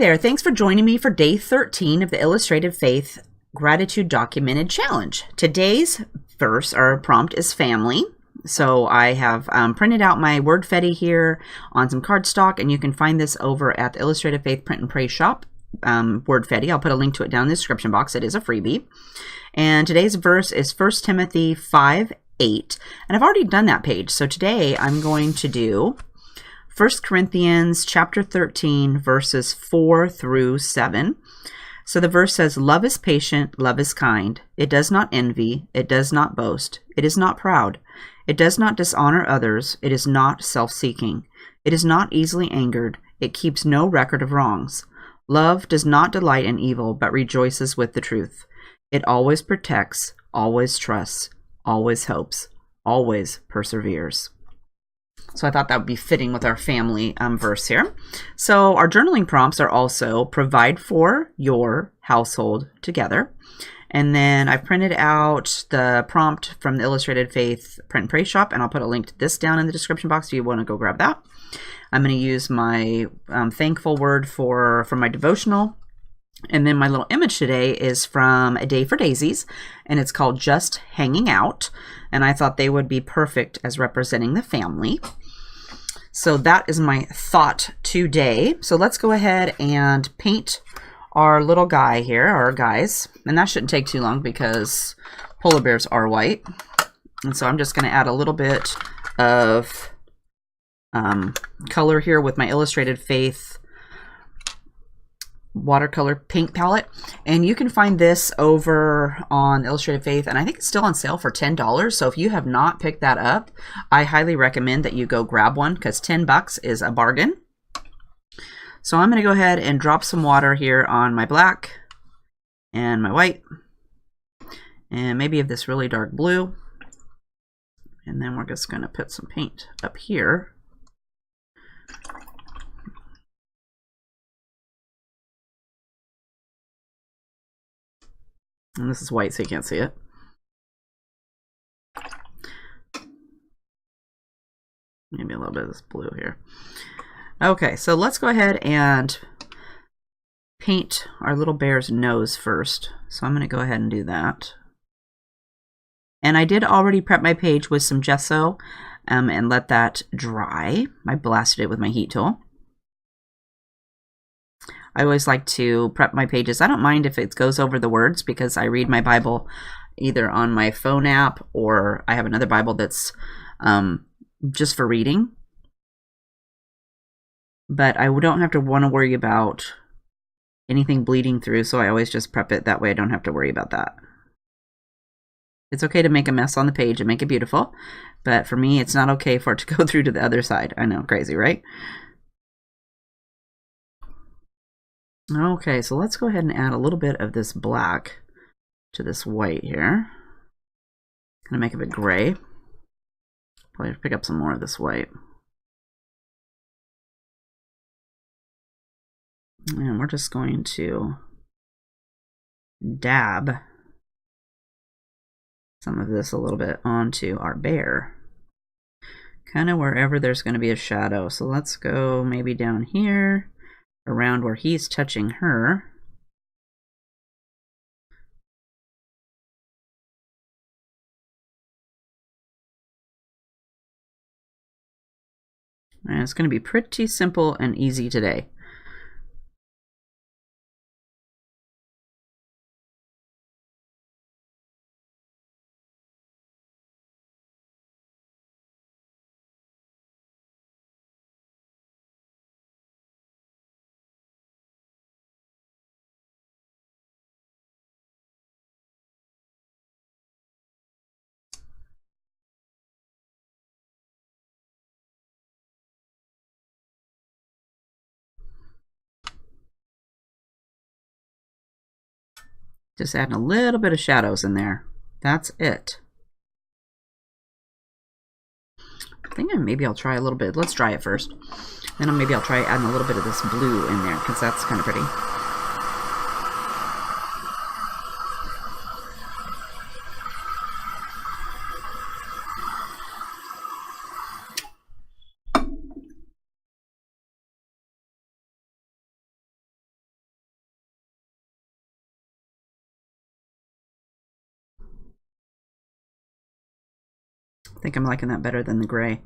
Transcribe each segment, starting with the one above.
there, thanks for joining me for day 13 of the Illustrated Faith Gratitude Documented Challenge. Today's verse or prompt is family. So I have printed out my Wordfetti here on some cardstock, and you can find this over at the Illustrated Faith Print and Pray shop, Wordfetti. I'll put a link to it down in the description box. It is a freebie. And today's verse is 1 Timothy 5:8. And I've already done that page. So today I'm going to do 1 Corinthians chapter 13, verses 4 through 7. So the verse says, "Love is patient, love is kind. It does not envy, it does not boast, it is not proud. It does not dishonor others, it is not self-seeking. It is not easily angered, it keeps no record of wrongs. Love does not delight in evil, but rejoices with the truth. It always protects, always trusts, always hopes, always perseveres." So I thought that would be fitting with our family verse here. So our journaling prompts are also provide for your household together. And then I printed out the prompt from the Illustrated Faith Print and Pray shop, and I'll put a link to this down in the description box if you want to go grab that. I'm going to use my thankful word from my devotional. And then my little image today is from A Day for Daisies, and it's called Just Hanging Out. And I thought they would be perfect as representing the family. So that is my thought today. So let's go ahead and paint our little guy here, our guys. And that shouldn't take too long because polar bears are white. And so I'm just going to add a little bit of color here with my Illustrated Faith watercolor paint palette, and you can find this over on Illustrated Faith, and I think it's still on sale for $10. So if you have not picked that up, I highly recommend that you go grab one because $10 is a bargain. So I'm going to go ahead and drop some water here on my black and my white and maybe of this really dark blue, and then we're just going to put some paint up here. And this is white, so you can't see it. Maybe a little bit of this blue here. Okay, so let's go ahead and paint our little bear's nose first. So I'm going to go ahead and do that. And I did already prep my page with some gesso and let that dry. I blasted it with my heat tool. I always like to prep my pages. I don't mind if it goes over the words because I read my Bible either on my phone app or I have another Bible that's just for reading. But I don't have to want to worry about anything bleeding through, so I always just prep it. That way I don't have to worry about that. It's okay to make a mess on the page and make it beautiful, but for me, it's not okay for it to go through to the other side. I know, crazy, right? Okay, so let's go ahead and add a little bit of this black to this white here. Gonna make it a bit gray. Probably pick up some more of this white. And we're just going to dab some of this a little bit onto our bear. Kind of wherever there's going to be a shadow. So let's go maybe down here, around where he's touching her. And it's going to be pretty simple and easy today. Just adding a little bit of shadows in there. That's it. I think maybe I'll try a little bit. Let's dry it first. Then maybe I'll try adding a little bit of this blue in there because that's kind of pretty. I think I'm liking that better than the gray.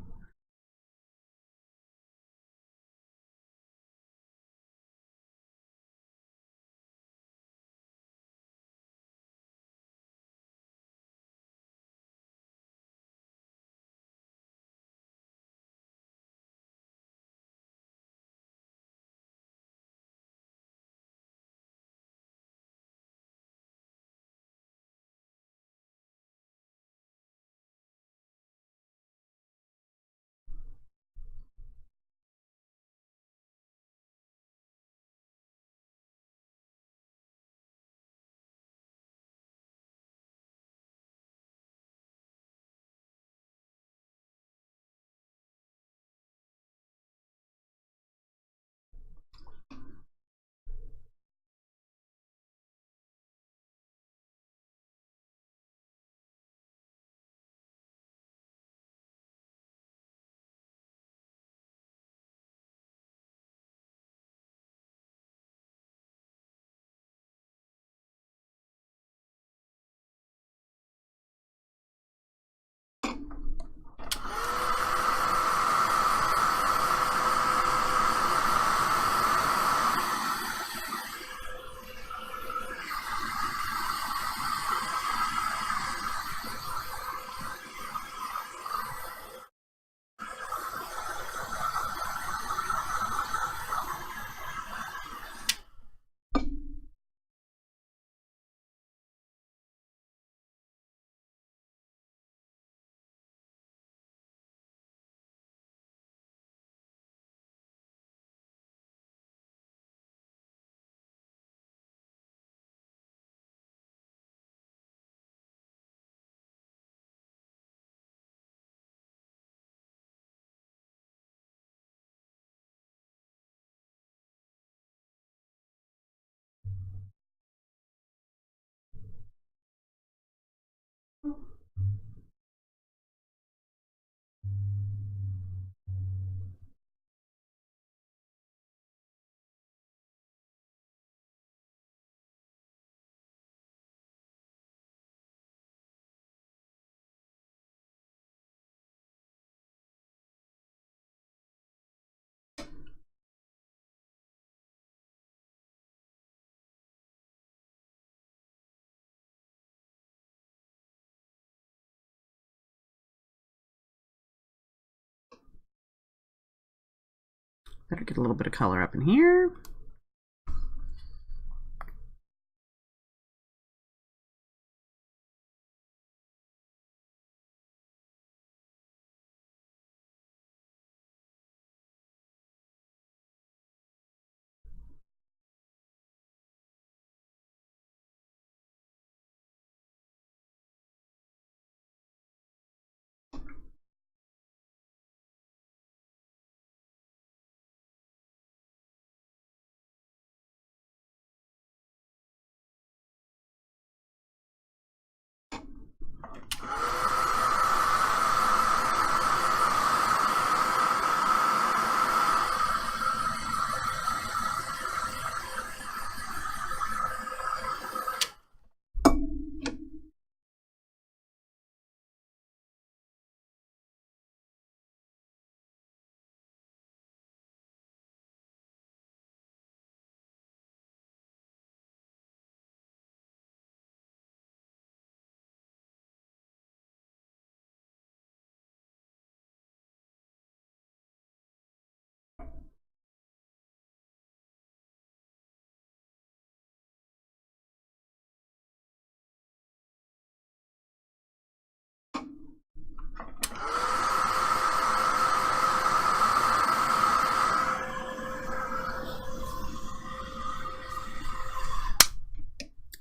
Better get a little bit of color up in here.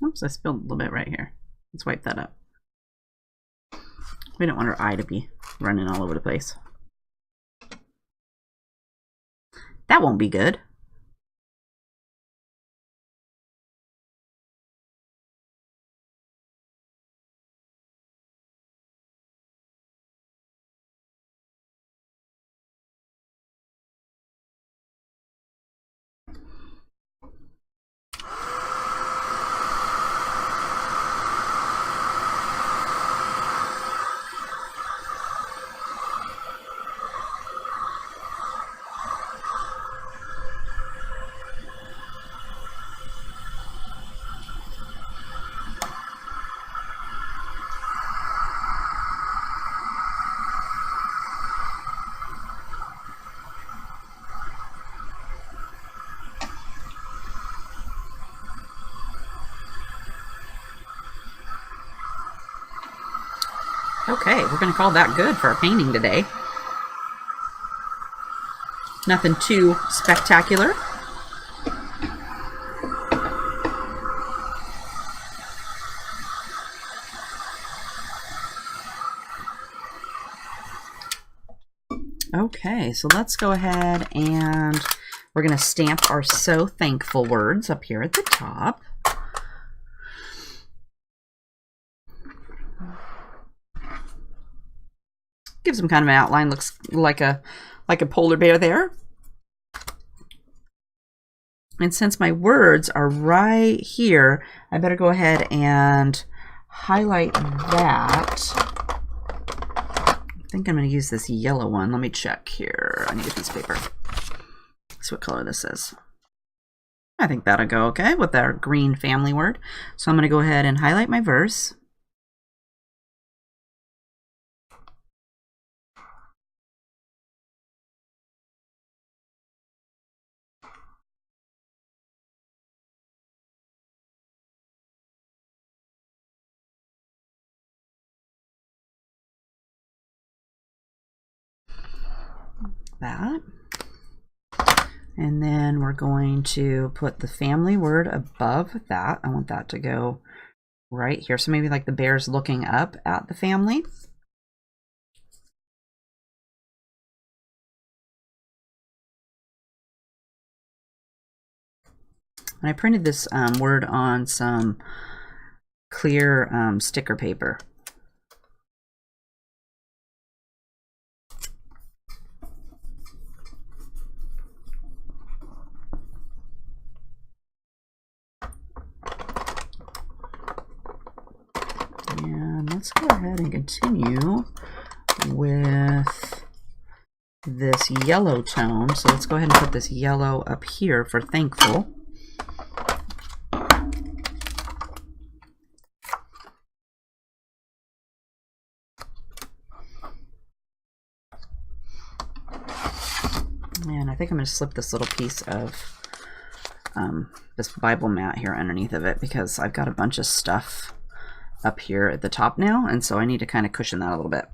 Oops, I spilled a little bit right here. Let's wipe that up. We don't want our eye to be running all over the place. That won't be good. Okay, we're going to call that good for our painting today. Nothing too spectacular. Okay, so let's go ahead and we're going to stamp our So Thankful words up here at the top. Gives them kind of an outline, looks like a polar bear there. And since my words are right here, I better go ahead and highlight that. I think I'm going to use this yellow one. Let me check here. I need a piece of paper. See what color this is. I think that'll go okay with our green family word. So I'm going to go ahead and highlight my verse. That. And then we're going to put the family word above that. I want that to go right here. So maybe like the bear's looking up at the family. And I printed this word on some clear sticker paper. And let's go ahead and continue with this yellow tone. So let's go ahead and put this yellow up here for thankful. And I think I'm going to slip this little piece of this Bible mat here underneath of it because I've got a bunch of stuff up here at the top now, and so I need to kind of cushion that a little bit.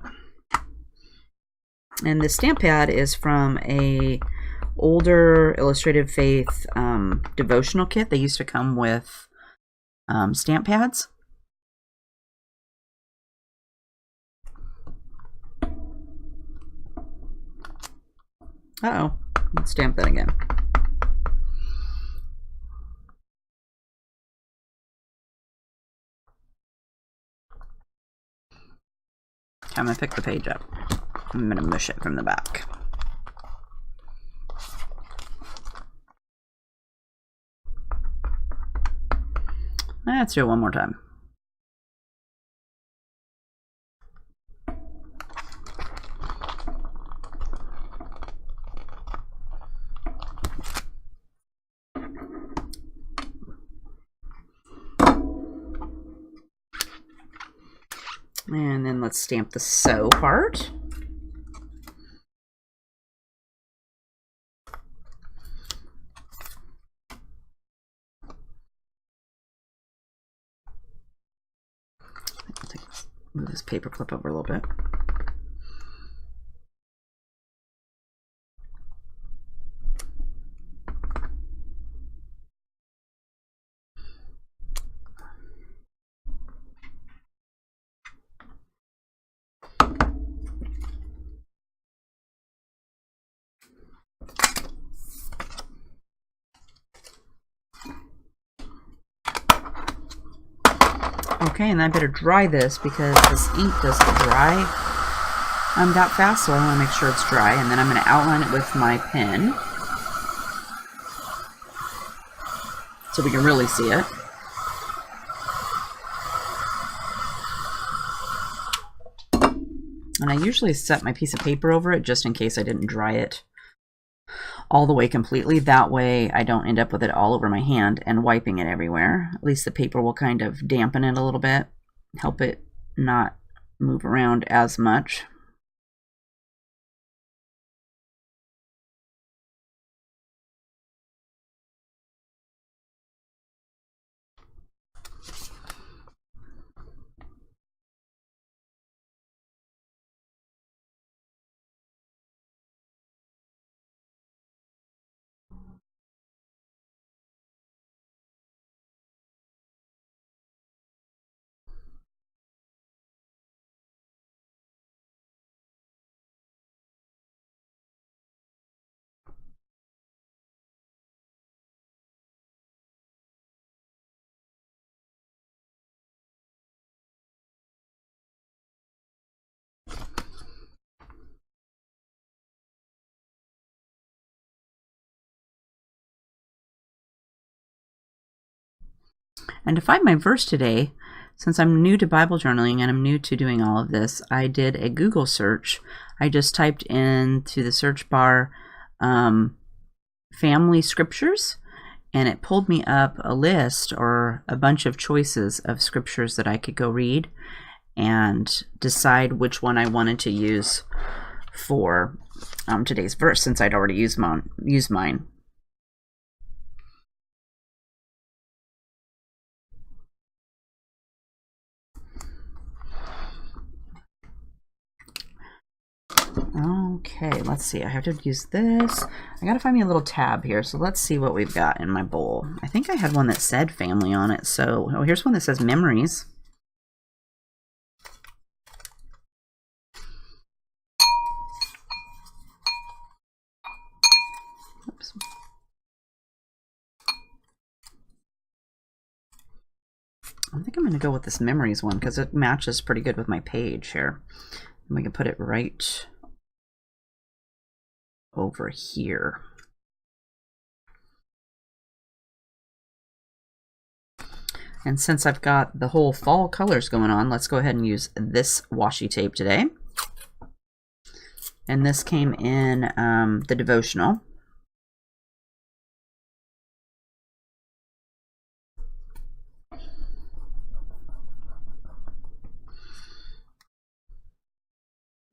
And the stamp pad is from a older Illustrated Faith devotional kit. They used to come with stamp pads. Uh-oh, let's stamp that again. I'm going to pick the page up. I'm going to mush it from the back. Let's do it one more time. And then let's stamp the So part. Move this paper clip over a little bit. Okay, and I better dry this because this ink doesn't dry that fast, so I want to make sure it's dry. And then I'm going to outline it with my pen so we can really see it. And I usually set my piece of paper over it just in case I didn't dry it all the way completely. That way I don't end up with it all over my hand and wiping it everywhere. At least the paper will kind of dampen it a little bit, help it not move around as much. And to find my verse today, since I'm new to Bible journaling and I'm new to doing all of this, I did a Google search. I just typed into the search bar family scriptures, and it pulled me up a list or a bunch of choices of scriptures that I could go read and decide which one I wanted to use for today's verse, since I'd already used mine. Okay, let's see. I have to use this. I gotta find me a little tab here. So let's see what we've got in my bowl. I think I had one that said family on it. So, oh, here's one that says memories. Oops. I think I'm gonna go with this memories one because it matches pretty good with my page here. And we can put it right over here. And since I've got the whole fall colors going on, let's go ahead and use this washi tape today. And this came in the Devotional.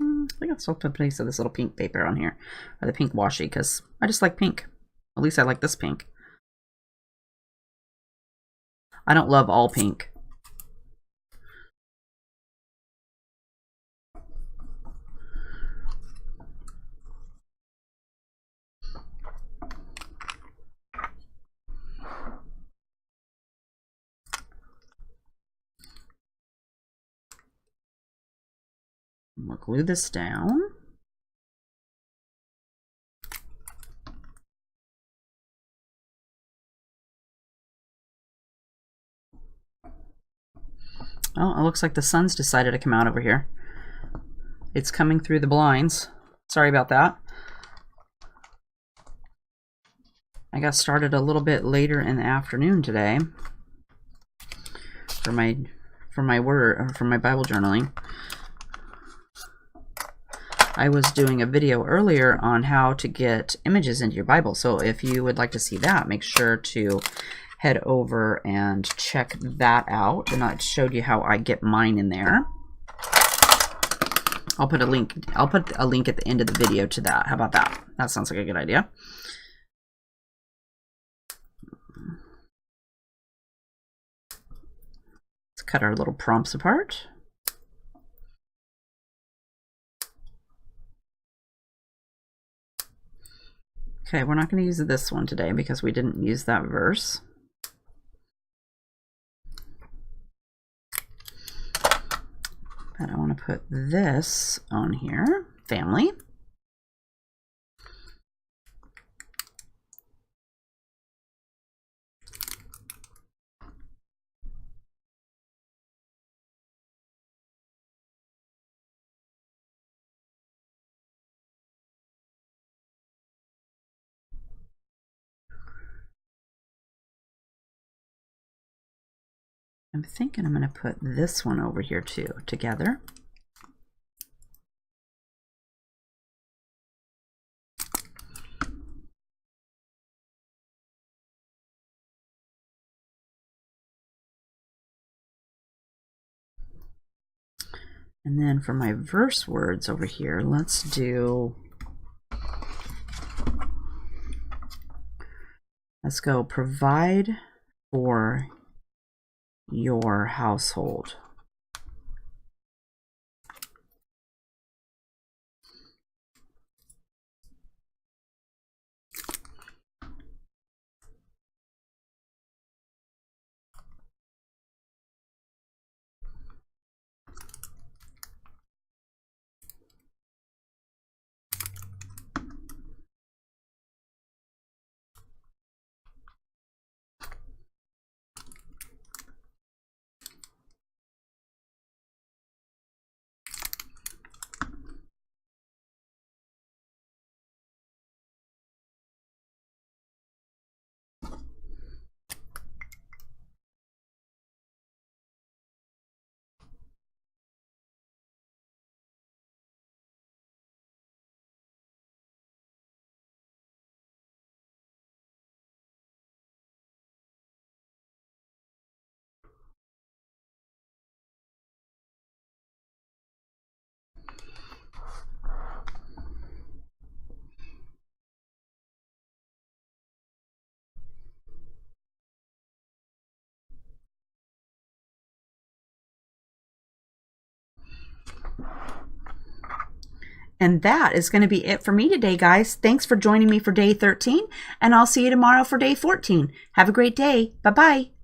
I think I'll still put a piece of this little pink paper on here, or the pink washi, because I just like pink. At least I like this pink. I don't love all pink. We'll glue this down. Oh, it looks like the sun's decided to come out over here. It's coming through the blinds. Sorry about that. I got started a little bit later in the afternoon today for my Bible journaling. I was doing a video earlier on how to get images into your Bible. So if you would like to see that, make sure to head over and check that out. And I showed you how I get mine in there. I'll put a link at the end of the video to that. How about that? That sounds like a good idea. Let's cut our little prompts apart. Okay, we're not going to use this one today because we didn't use that verse. But I want to put this on here, family. I'm thinking I'm going to put this one over here too, together. And then for my verse words over here, let's go provide for your household. And that is going to be it for me today, guys. Thanks for joining me for day 13, and I'll see you tomorrow for day 14. Have a great day. Bye-bye.